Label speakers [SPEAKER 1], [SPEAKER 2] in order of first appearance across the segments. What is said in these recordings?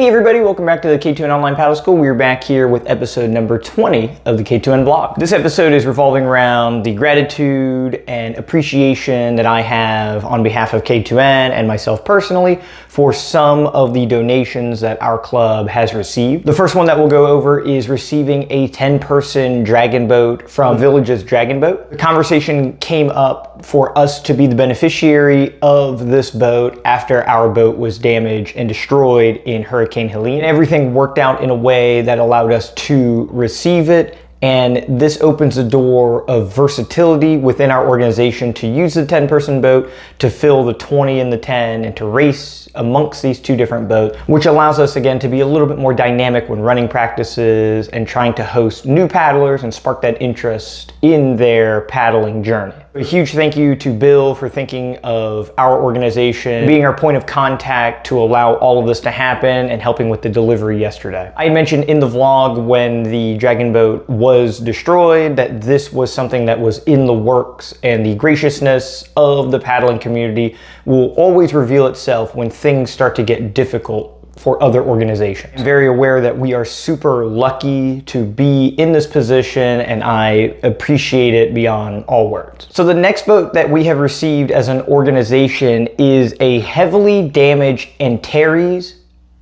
[SPEAKER 1] Hey everybody, welcome back to the K2N Online Paddle School. We're back here with episode number 20 of the K2N blog. This episode is revolving around the gratitude and appreciation that I have on behalf of K2N and myself personally for some of the donations that our club has received. The first one that we'll go over is receiving a 10-person dragon boat from Village's Dragon Boat. The conversation came up for us to be the beneficiary of this boat after our boat was damaged and destroyed in Hurricane Helene. Everything worked out in a way that allowed us to receive it, and this opens the door of versatility within our organization to use the 10-person boat to fill the 20 and the 10 and to race amongst these two different boats, which allows us again to be a little bit more dynamic when running practices and trying to host new paddlers and spark that interest in their paddling journey. A huge thank you to Bill for thinking of our organization, being our point of contact to allow all of this to happen and helping with the delivery yesterday. I mentioned in the vlog when the Dragon Boat was destroyed that this was something that was in the works, and the graciousness of the paddling community will always reveal itself when things start to get difficult for other organizations. I'm very aware that we are super lucky to be in this position, and I appreciate it beyond all words. So the next boat that we have received as an organization is a heavily damaged Antares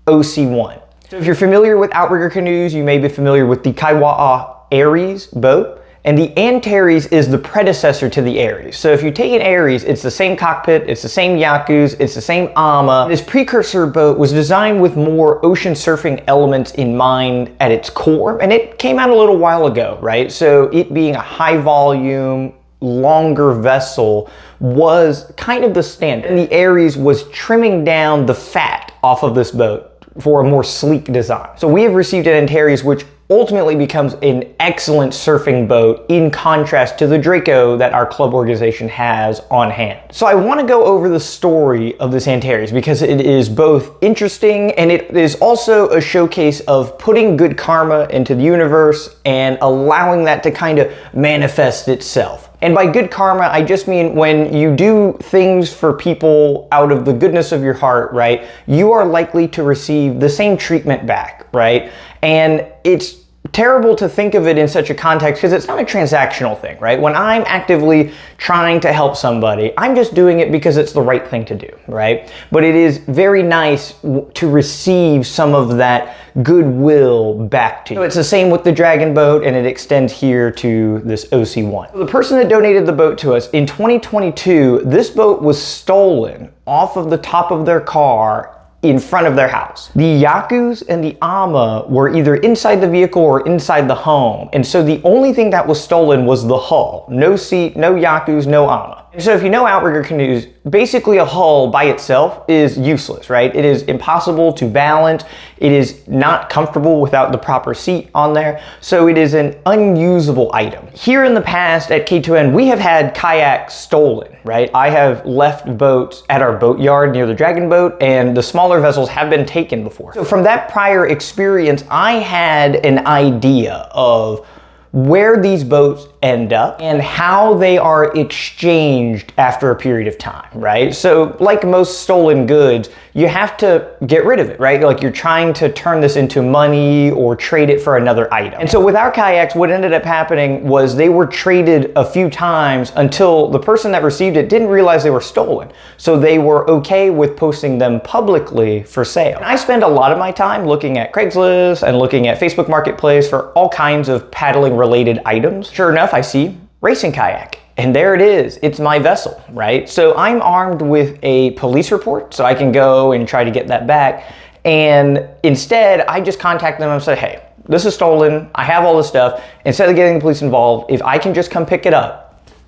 [SPEAKER 1] OC1. So if you're familiar with Outrigger canoes, you may be familiar with the Kaiwa'a Aries boat. And the Antares is the predecessor to the Aries. So if you take an Aries, it's the same cockpit, it's the same Yakus, it's the same AMA. This precursor boat was designed with more ocean surfing elements in mind at its core, and it came out a little while ago, right? So it being a high volume, longer vessel was kind of the standard. And the Aries was trimming down the fat off of this boat for a more sleek design. So we have received an Antares which ultimately becomes an excellent surfing boat in contrast to the Draco that our club organization has on hand. So I want to go over the story of this Antares because it is both interesting and it is also a showcase of putting good karma into the universe and allowing that to kind of manifest itself. And by good karma, I just mean when you do things for people out of the goodness of your heart, right, you are likely to receive the same treatment back, right? And it's terrible to think of it in such a context because it's not a transactional thing, right? When I'm actively trying to help somebody, I'm just doing it because it's the right thing to do, right? But it is very nice to receive some of that goodwill back to you. So it's the same with the Dragon Boat, and it extends here to this OC1. So the person that donated the boat to us in 2022, this boat was stolen off of the top of their car in front of their house. The Yakus and the AMA were either inside the vehicle or inside the home. And so the only thing that was stolen was the hull. No seat, no Yakus, no AMA. And so if you know Outrigger canoes, basically a hull by itself is useless, right? It is impossible to balance. It is not comfortable without the proper seat on there. So it is an unusable item. Here in the past at K2N, we have had kayaks stolen, right? I have left boats at our boat yard near the Dragon Boat, and the smaller vessels have been taken before. So from that prior experience, I had an idea of where these boats end up and how they are exchanged after a period of time, right? So like most stolen goods, you have to get rid of it, right? Like you're trying to turn this into money or trade it for another item. And so with our kayaks, what ended up happening was they were traded a few times until the person that received it didn't realize they were stolen. So they were okay with posting them publicly for sale. And I spend a lot of my time looking at Craigslist and looking at Facebook Marketplace for all kinds of paddling related items. Sure enough, I see racing kayak. And there it is, it's my vessel, right? So I'm armed with a police report so I can go and try to get that back. And instead, I just contact them and say, hey, this is stolen, I have all this stuff. Instead of getting the police involved, if I can just come pick it up,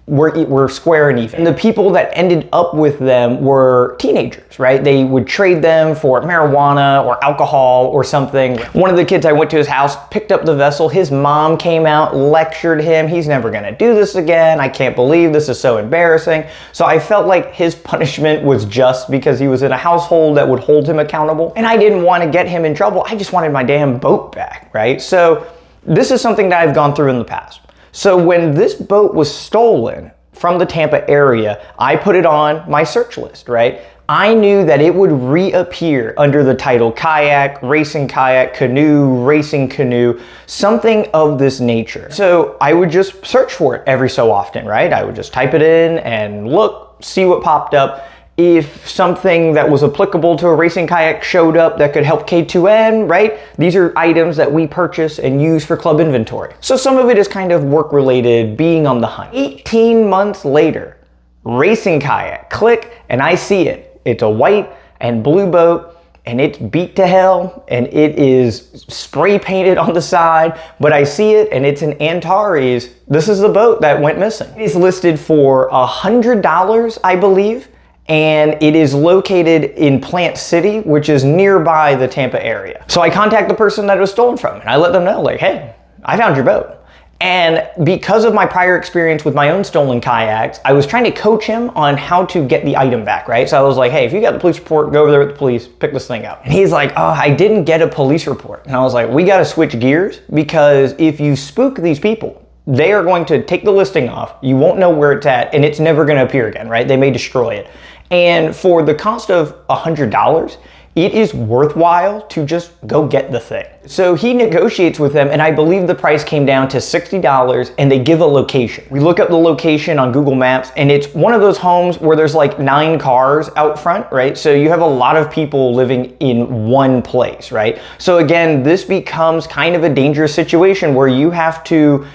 [SPEAKER 1] we're square and even. And the people that ended up with them were teenagers, right? They would trade them for marijuana or alcohol or something. One of the kids, I went to his house, picked up the vessel. His mom came out, lectured him. He's never gonna do this again. I can't believe this is so embarrassing. So I felt like his punishment was just because he was in a household that would hold him accountable. And I didn't want to get him in trouble. I just wanted my damn boat back, right? So this is something that I've gone through in the past. So when this boat was stolen from the Tampa area, I put it on my search list, right? I knew that it would reappear under the title kayak, racing kayak, canoe, racing canoe, something of this nature. So I would just search for it every so often, right? I would just type it in and look, see what popped up. If something that was applicable to a racing kayak showed up that could help K2N, right? These are items that we purchase and use for club inventory. So some of it is kind of work related, being on the hunt. 18 months later, racing kayak, click, and I see it. It's a white and blue boat, and it's beat to hell, and it is spray painted on the side, but I see it and it's an Antares. This is the boat that went missing. It's listed for $100, I believe. And it is located in Plant City, which is nearby the Tampa area. So I contact the person that it was stolen from, and I let them know, like, hey, I found your boat. And because of my prior experience with my own stolen kayaks, I was trying to coach him on how to get the item back, right? So I was like, hey, if you got the police report, go over there with the police, pick this thing up. And he's like, oh, I didn't get a police report. And I was like, we got to switch gears, because if you spook these people, they are going to take the listing off, you won't know where it's at, and it's never going to appear again, right? They may destroy it. And for the cost of $100, it is worthwhile to just go get the thing. So he negotiates with them, and I believe the price came down to $60, and they give a location. We look up the location on Google Maps, and it's one of those homes where there's like 9 cars out front, right? So you have a lot of people living in one place, right? So again, this becomes kind of a dangerous situation where you have to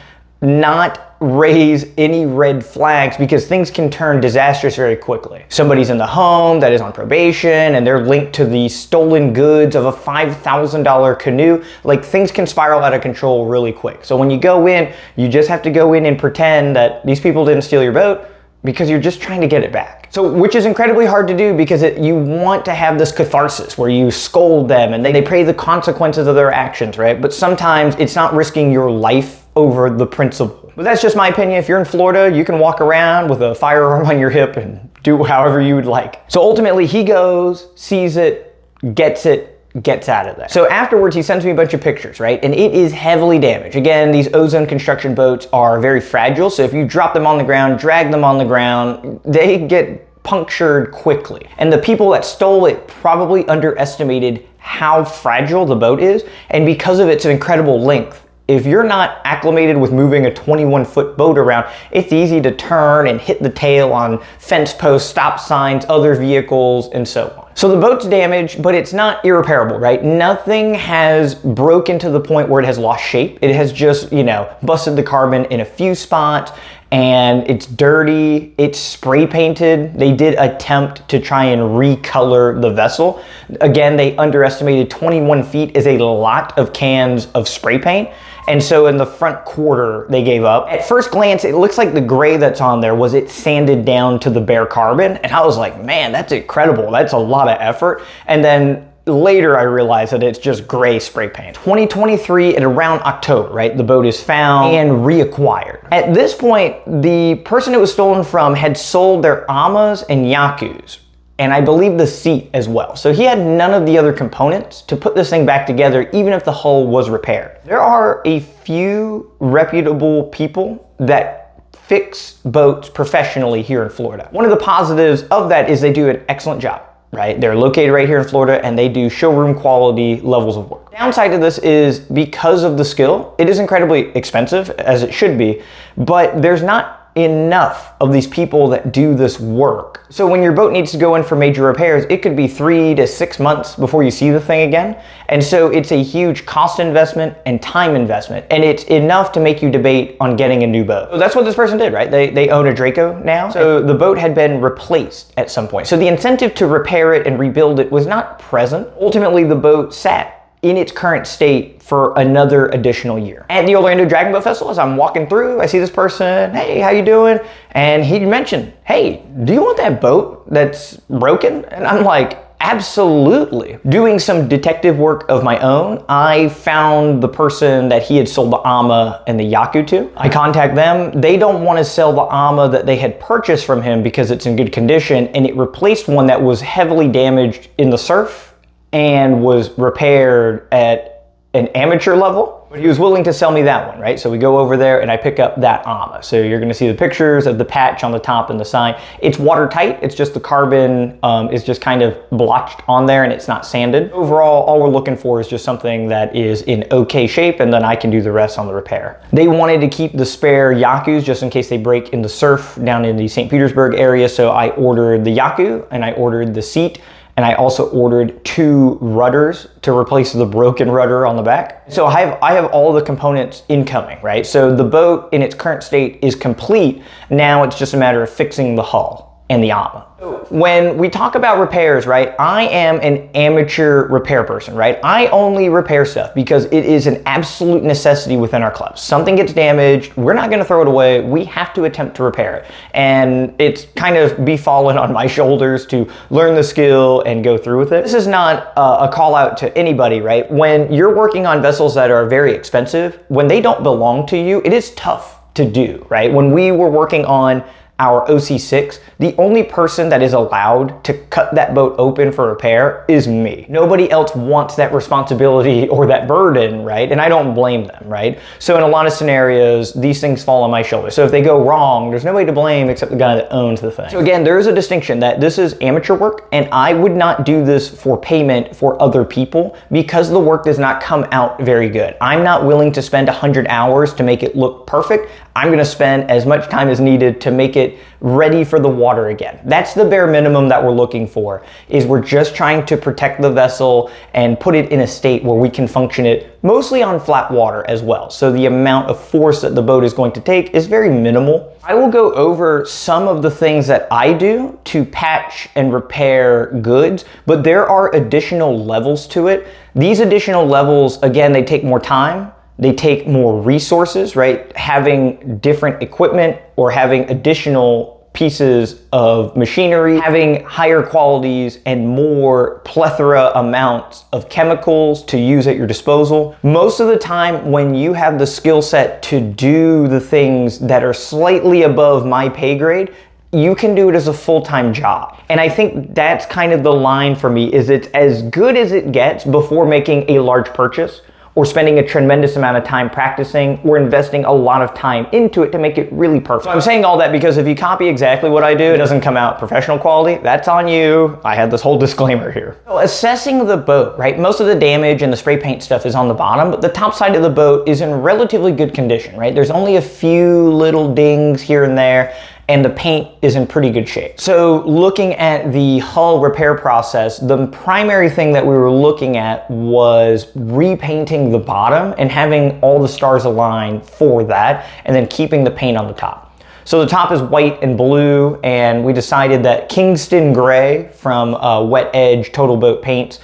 [SPEAKER 1] not raise any red flags, because things can turn disastrous very quickly. Somebody's in the home that is on probation and they're linked to the stolen goods of a $5,000 canoe. Like, things can spiral out of control really quick. So when you go in, you just have to go in and pretend that these people didn't steal your boat, because you're just trying to get it back. So, which is incredibly hard to do, because you want to have this catharsis where you scold them and they pay the consequences of their actions, right? But sometimes it's not risking your life over the principle. But that's just my opinion. If you're in Florida, you can walk around with a firearm on your hip and do however you would like. So ultimately he goes, sees it, gets out of there. So afterwards, he sends me a bunch of pictures, right? And it is heavily damaged. Again, these ozone construction boats are very fragile. So if you drop them on the ground, drag them on the ground, they get punctured quickly. And the people that stole it probably underestimated how fragile the boat is. And because of its incredible length, if you're not acclimated with moving a 21-foot boat around, it's easy to turn and hit the tail on fence posts, stop signs, other vehicles, and so on. So the boat's damaged, but it's not irreparable, right? Nothing has broken to the point where it has lost shape. It has just, busted the carbon in a few spots, and it's dirty, it's spray painted. They did attempt to try and recolor the vessel. Again, they underestimated 21 feet is a lot of cans of spray paint. And so in the front quarter, they gave up. At first glance, it looks like the gray that's on there was it sanded down to the bare carbon. And I was like, man, that's incredible. That's a lot of effort. And then later I realized that it's just gray spray paint. 2023 at around October, right? The boat is found and reacquired. At this point, the person it was stolen from had sold their Amas and Yakus, and I believe the seat as well. So he had none of the other components to put this thing back together, even if the hull was repaired. There are a few reputable people that fix boats professionally here in Florida. One of the positives of that is they do an excellent job, right? They're located right here in Florida, and they do showroom quality levels of work. Downside to this is, because of the skill, it is incredibly expensive, as it should be, but there's not enough of these people that do this work. So when your boat needs to go in for major repairs, it could be 3 to 6 months before you see the thing again. And so it's a huge cost investment and time investment, and it's enough to make you debate on getting a new boat. So that's what this person did, right? They own a Draco now. So the boat had been replaced at some point. So the incentive to repair it and rebuild it was not present. Ultimately, the boat sat in its current state for another additional year. At the Orlando Dragon Boat Festival, as I'm walking through, I see this person, hey, how you doing? And he mentioned, hey, do you want that boat that's broken? And I'm like, absolutely. Doing some detective work of my own, I found the person that he had sold the Ama and the Yaku to. I contact them. They don't want to sell the Ama that they had purchased from him because it's in good condition, and it replaced one that was heavily damaged in the surf and was repaired at an amateur level. But he was willing to sell me that one, right? So we go over there and I pick up that AMA. So you're gonna see the pictures of the patch on the top and the side. It's watertight, it's just the carbon is just kind of blotched on there and it's not sanded. Overall, all we're looking for is just something that is in okay shape, and then I can do the rest on the repair. They wanted to keep the spare Yakus just in case they break in the surf down in the St. Petersburg area, so I ordered the Yaku and I ordered the seat, and I also ordered 2 rudders to replace the broken rudder on the back. So I have all the components incoming, right? So the boat in its current state is complete. Now it's just a matter of fixing the hull and the AMA. When we talk about repairs, right, I am an amateur repair person, right? I only repair stuff because it is an absolute necessity within our club. Something gets damaged, we're not gonna throw it away, we have to attempt to repair it. And it's kind of befallen on my shoulders to learn the skill and go through with it. This is not a call out to anybody, right? When you're working on vessels that are very expensive, when they don't belong to you, it is tough to do, right? When we were working on our OC6, the only person that is allowed to cut that boat open for repair is me. Nobody else wants that responsibility or that burden, right? And I don't blame them, right? So in a lot of scenarios, these things fall on my shoulders. So if they go wrong, there's nobody to blame except the guy that owns the thing. So again, there is a distinction that this is amateur work, and I would not do this for payment for other people because the work does not come out very good. I'm not willing to spend 100 hours to make it look perfect. I'm gonna spend as much time as needed to make it ready for the water again. That's the bare minimum that we're looking for, is we're just trying to protect the vessel and put it in a state where we can function it mostly on flat water as well. So the amount of force that the boat is going to take is very minimal. I will go over some of the things that I do to patch and repair goods, but there are additional levels to it. These additional levels, again, they take more time. They take more resources, right? Having different equipment or having additional pieces of machinery, having higher qualities and more plethora amounts of chemicals to use at your disposal. Most of the time when you have the skill set to do the things that are slightly above my pay grade, you can do it as a full-time job. And I think that's kind of the line for me, is it's as good as it gets before making a large purchase, or spending a tremendous amount of time practicing, or investing a lot of time into it to make it really perfect. So I'm saying all that because if you copy exactly what I do, it doesn't come out professional quality, that's on you. I had this whole disclaimer here. So assessing the boat, right? Most of the damage and the spray paint stuff is on the bottom, but the top side of the boat is in relatively good condition, right? There's only a few little dings here and there, and the paint is in pretty good shape. So looking at the hull repair process, the primary thing that we were looking at was repainting the bottom and having all the stars align for that, and then keeping the paint on the top. So the top is white and blue, and we decided that Kingston Gray from Wet Edge Total Boat Paints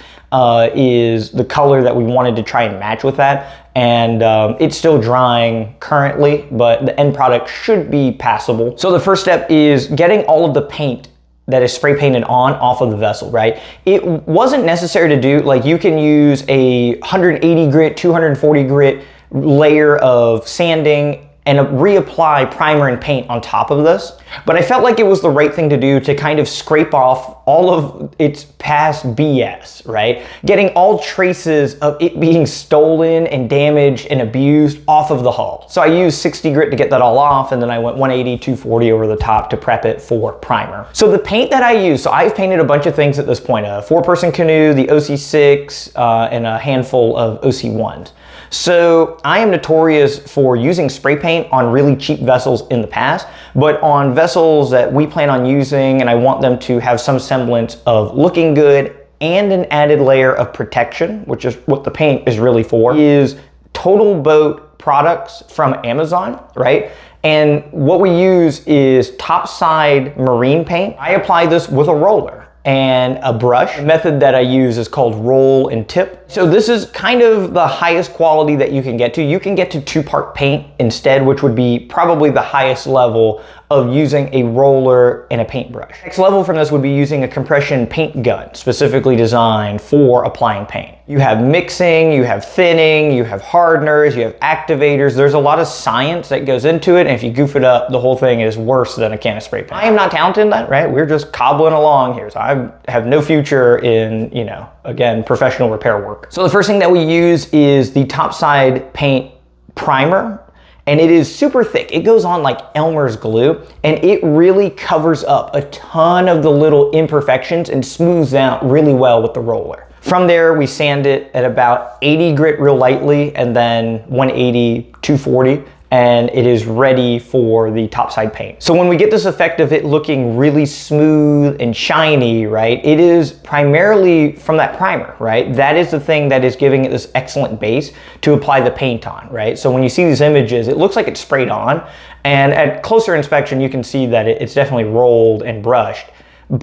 [SPEAKER 1] is the color that we wanted to try and match with that. And it's still drying currently, but the end product should be passable. So the first step is getting all of the paint that is spray painted on off of the vessel, right? It wasn't necessary to do, like you can use a 180 grit, 240 grit layer of sanding and reapply primer and paint on top of this. But I felt like it was the right thing to do to kind of scrape off all of its past BS, right? Getting all traces of it being stolen and damaged and abused off of the hull. So I used 60 grit to get that all off, and then I went 180, 240 over the top to prep it for primer. So the paint that I use, so I've painted a bunch of things at this point, a 4-person canoe, the OC6, and a handful of OC1s. So I am notorious for using spray paint on really cheap vessels in the past, but on vessels that we plan on using and I want them to have some semblance of looking good and an added layer of protection, which is what the paint is really for, is Total Boat products from Amazon, right? And what we use is topside marine paint. I apply this with a roller and a brush. The method that I use is called roll and tip. So this is kind of the highest quality that you can get to. You can get to 2-part paint instead, which would be probably the highest level of using a roller and a paintbrush. Next level from this would be using a compression paint gun, specifically designed for applying paint. You have mixing, you have thinning, you have hardeners, you have activators. There's a lot of science that goes into it, and if you goof it up, the whole thing is worse than a can of spray paint. I am not talented in that, right? We're just cobbling along here, so I have no future in, you know, again, professional repair work. work. So the first thing that we use is the topside paint primer, and it is super thick. It goes on like Elmer's glue, and it really covers up a ton of the little imperfections and smooths out really well with the roller. From there, we sand it at about 80 grit real lightly, and then 180, 240, and it is ready for the topside paint. So when we get this effect of it looking really smooth and shiny, right, it is primarily from that primer, right? That is the thing that is giving it this excellent base to apply the paint on, right? So when you see these images, it looks like it's sprayed on, and at closer inspection, you can see that it's definitely rolled and brushed,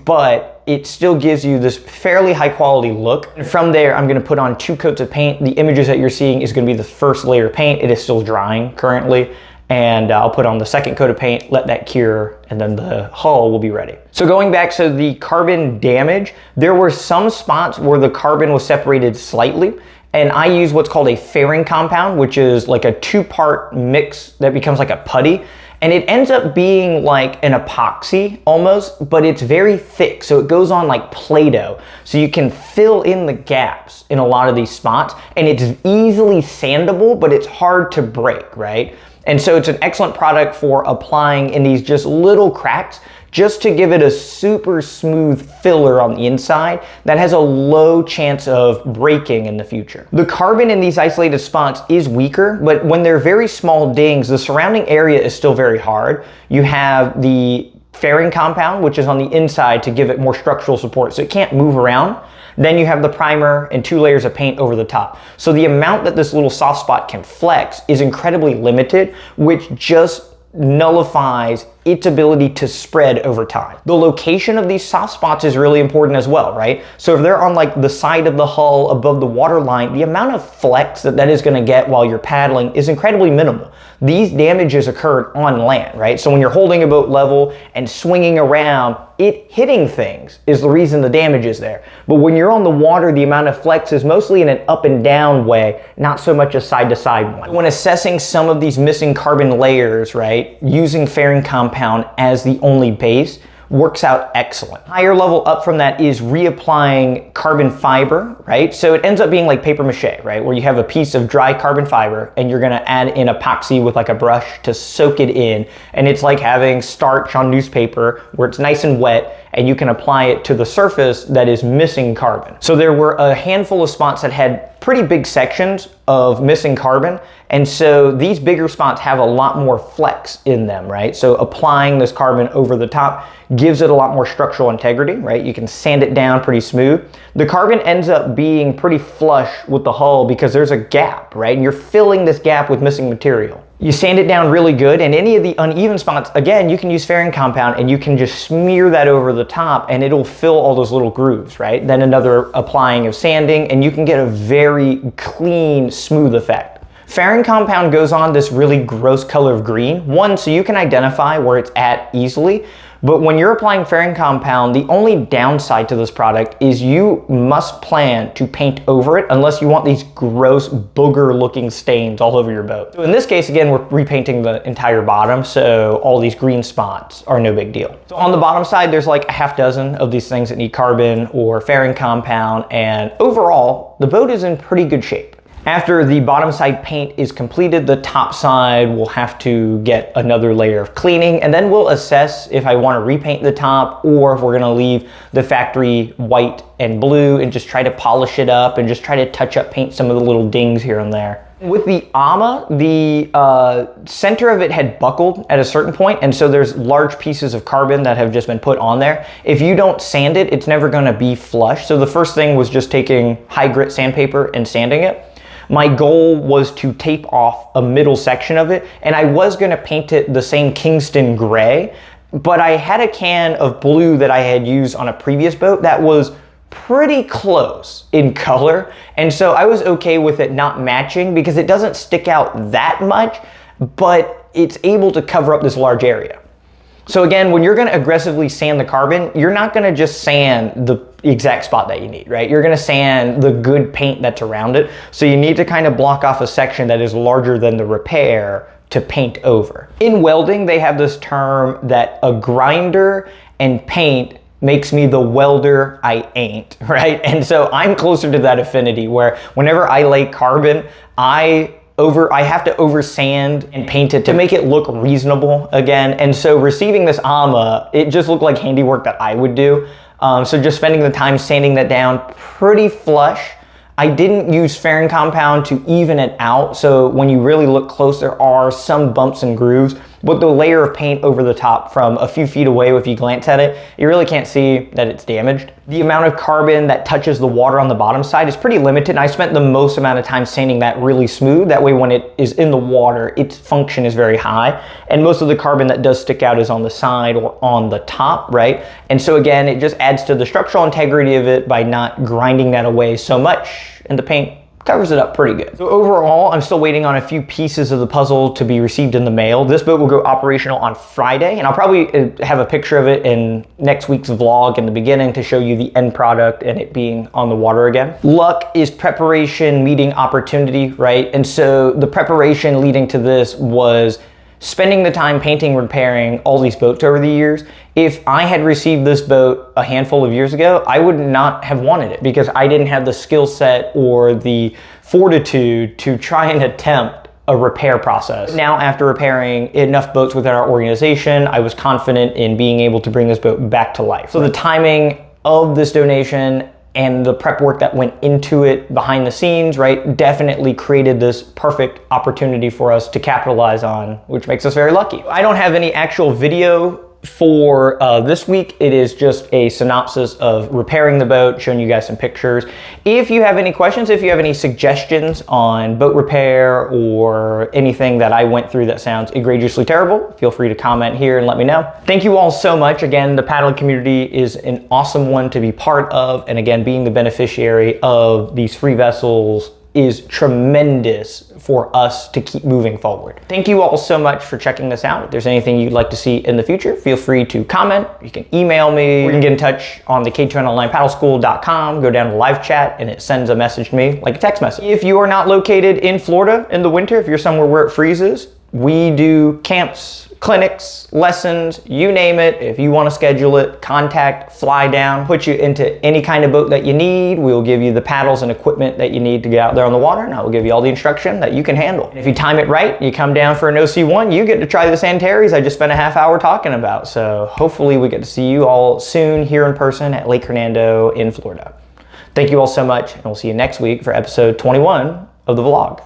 [SPEAKER 1] but it still gives you this fairly high quality look. And from there, I'm gonna put on 2 coats of paint. The images that you're seeing is gonna be the first layer of paint. It is still drying currently. And I'll put on the second coat of paint, let that cure, and then the hull will be ready. So going back, so the carbon damage, there were some spots where the carbon was separated slightly, and I use what's called a fairing compound, which is like a 2-part mix that becomes like a putty. And it ends up being like an epoxy almost, but it's very thick. So it goes on like Play-Doh. So you can fill in the gaps in a lot of these spots, and it's easily sandable, but it's hard to break, right? And so it's an excellent product for applying in these just little cracks, just to give it a super smooth filler on the inside that has a low chance of breaking in the future. The carbon in these isolated spots is weaker, but when they're very small dings, the surrounding area is still very hard. You have the fairing compound, which is on the inside to give it more structural support, so it can't move around. Then you have the primer and 2 layers of paint over the top. So the amount that this little soft spot can flex is incredibly limited, which just nullifies its ability to spread over time. The location of these soft spots is really important as well, right? So if they're on like the side of the hull above the water line, the amount of flex that is gonna get while you're paddling is incredibly minimal. These damages occurred on land, right? So when you're holding a boat level and swinging around, it hitting things is the reason the damage is there. But when you're on the water, the amount of flex is mostly in an up and down way, not so much a side to side one. When assessing some of these missing carbon layers, right, using fairing compound as the only base works out excellent. Higher level up from that is reapplying carbon fiber, right? So it ends up being like paper mache, right? Where you have a piece of dry carbon fiber and you're gonna add in epoxy with like a brush to soak it in. And it's like having starch on newspaper where it's nice and wet and you can apply it to the surface that is missing carbon. So there were a handful of spots that had pretty big sections of missing carbon. And so these bigger spots have a lot more flex in them, right? So applying this carbon over the top gives it a lot more structural integrity, right? You can sand it down pretty smooth. The carbon ends up being pretty flush with the hull because there's a gap, right? And you're filling this gap with missing material. You sand it down really good, and any of the uneven spots, again, you can use fairing compound and you can just smear that over the top and it'll fill all those little grooves, right? Then another applying of sanding and you can get a very clean, smooth effect. Fairing compound goes on this really gross color of green. One, so you can identify where it's at easily. But when you're applying fairing compound, the only downside to this product is you must plan to paint over it unless you want these gross booger looking stains all over your boat. So in this case, again, we're repainting the entire bottom, so all these green spots are no big deal. So on the bottom side, there's like a half dozen of these things that need carbon or fairing compound, and overall, the boat is in pretty good shape. After the bottom side paint is completed, the top side will have to get another layer of cleaning, and then we'll assess if I want to repaint the top or if we're going to leave the factory white and blue and just try to polish it up and just try to touch up paint some of the little dings here and there. With the AMA, the center of it had buckled at a certain point, and so there's large pieces of carbon that have just been put on there. If you don't sand it, it's never going to be flush. So the first thing was just taking high grit sandpaper and sanding it. My goal was to tape off a middle section of it, and I was gonna paint it the same Kingston gray, but I had a can of blue that I had used on a previous boat that was pretty close in color, and so I was okay with it not matching because it doesn't stick out that much, but it's able to cover up this large area. So again, when you're gonna aggressively sand the carbon, you're not gonna just sand the exact spot that you need, right? You're gonna sand the good paint that's around it. So you need to kind of block off a section that is larger than the repair to paint over. In welding, they have this term that a grinder and paint makes me the welder I ain't, right? And so I'm closer to that affinity where whenever I lay carbon, I have to over sand and paint it to make it look reasonable again. And so receiving this AMA, it just looked like handiwork that I would do. So just spending the time sanding that down pretty flush. I didn't use Farron compound to even it out. So when you really look close, there are some bumps and grooves, but the layer of paint over the top from a few feet away, if you glance at it, you really can't see that it's damaged. The amount of carbon that touches the water on the bottom side is pretty limited. And I spent the most amount of time sanding that really smooth. That way when it is in the water, its function is very high. And most of the carbon that does stick out is on the side or on the top, right? And so again, it just adds to the structural integrity of it by not grinding that away so much, and the paint covers it up pretty good. So overall, I'm still waiting on a few pieces of the puzzle to be received in the mail. This boat will go operational on Friday, and I'll probably have a picture of it in next week's vlog in the beginning to show you the end product and it being on the water again. Luck is preparation meeting opportunity, right? And so the preparation leading to this was spending the time painting, repairing all these boats over the years. If I had received this boat a handful of years ago, I would not have wanted it because I didn't have the skill set or the fortitude to try and attempt a repair process. Now, after repairing enough boats within our organization, I was confident in being able to bring this boat back to life. So the timing of this donation and the prep work that went into it behind the scenes, right, definitely created this perfect opportunity for us to capitalize on, which makes us very lucky. I don't have any actual video for this week. It is just a synopsis of repairing the boat, showing you guys some pictures. If you have any questions, if you have any suggestions on boat repair or anything that I went through that sounds egregiously terrible, feel free to comment here and let me know. Thank you all so much. Again, the paddling community is an awesome one to be part of. And again, being the beneficiary of these free vessels is tremendous for us to keep moving forward. Thank you all so much for checking this out. If there's anything you'd like to see in the future, feel free to comment. You can email me, or you can get in touch on the K2N Online Paddleschool.com, go down to live chat and it sends a message to me like a text message. If you are not located in Florida in the winter, if you're somewhere where it freezes, we do camps, clinics, lessons, you name it. If you want to schedule it, contact, fly down, put you into any kind of boat that you need. We'll give you the paddles and equipment that you need to get out there on the water, and I will give you all the instruction that you can handle. And if you time it right, you come down for an OC1, you get to try the Santeris I just spent a half hour talking about. So hopefully we get to see you all soon here in person at Lake Hernando in Florida. Thank you all so much, and we'll see you next week for episode 21 of the vlog.